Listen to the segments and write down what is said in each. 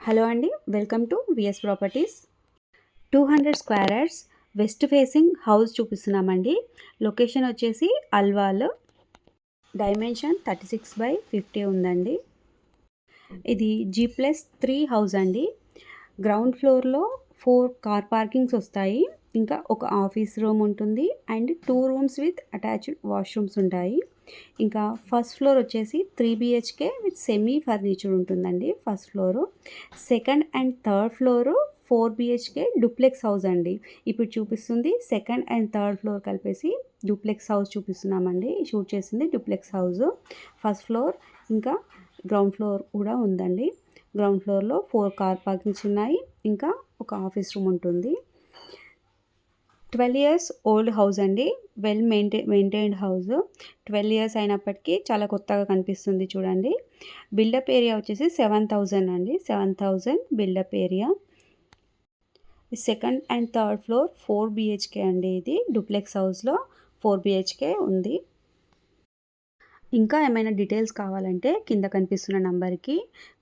Hello అండి, welcome to VS properties. 200 square yards west facing house చూపిస్తున్నామండి. Location వచ్చేసి Alwal. Dimension 36/50 ఉందండి. ఇది G+3 హౌస్ అండి. గ్రౌండ్ ఫ్లోర్లో 4 కార్ పార్కింగ్స్ వస్తాయి. ఇంకా ఒక ఆఫీస్ రూమ్ ఉంటుంది and 2 rooms with attached washrooms ఉంటాయి. ఇంకా ఫస్ట్ ఫ్లోర్ వచ్చేసి 3 BHK విత్ సెమీ ఫర్నిచర్ ఉంటుందండి first floor. Second and third floor 4 BHK duplex house అండి. ఇప్పుడు చూపిస్తుంది సెకండ్ అండ్ థర్డ్ ఫ్లోర్ కలిపేసి డూప్లెక్స్ హౌస్ చూపిస్తున్నామండి. షూట్ చేసింది డూప్లెక్స్ హౌస్. ఫస్ట్ ఫ్లోర్ ఇంకా గ్రౌండ్ ఫ్లోర్ కూడా ఉందండి. గ్రౌండ్ ఫ్లోర్లో 4 కార్ పార్కింగ్స్ ఉన్నాయి. ఇంకా ఒక ఆఫీస్ రూమ్ ఉంటుంది. 12 ఇయర్స్ ఓల్డ్ హౌస్ అండి. Well maintained house. 12 ఇయర్స్ అయినప్పటికీ చాలా కొత్తగా కనిపిస్తుంది చూడండి. బిల్డప్ ఏరియా వచ్చేసి 7,000 అండి. 7,000 buildup area. Second and third floor 4 BHK అండి. ఇది డూప్లెక్స్ హౌస్లో 4 BHK ఉంది. ఇంకా ఏమైనా డీటెయిల్స్ కావాలంటే కింద కనిపిస్తున్న నంబర్కి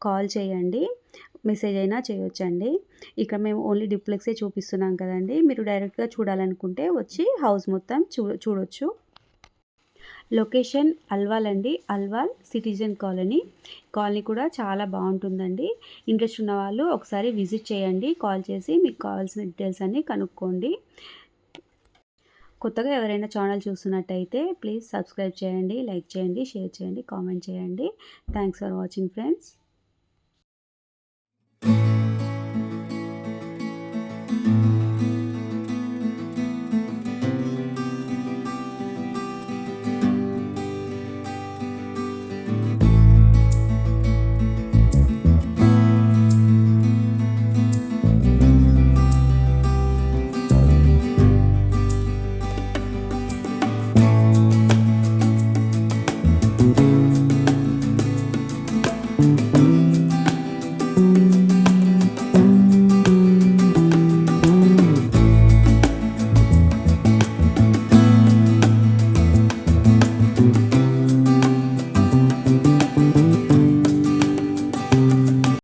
కాల్ చేయండి, మెసేజ్ అయినా చేయొచ్చండి. ఇక్కడ మేము ఓన్లీ డూప్లెక్సే చూపిస్తున్నాం కదండి. మీరు డైరెక్ట్గా చూడాలనుకుంటే వచ్చి హౌస్ మొత్తం చూడొచ్చు. లొకేషన్ అల్వాల్ అండి. Alwal citizen colony. కాలనీ కూడా చాలా బాగుంటుందండి. ఇంట్రెస్ట్ ఉన్న వాళ్ళు ఒకసారి విజిట్ చేయండి. కాల్ చేసి మీకు కావాల్సిన డీటెయిల్స్ అన్నీ కనుక్కోండి. కొత్తగా ఎవరైనా ఛానల్ చూస్తున్నట్టయితే ప్లీజ్ సబ్స్క్రైబ్ చేయండి, లైక్ చేయండి, షేర్ చేయండి, కామెంట్ చేయండి. Thanks for watching friends.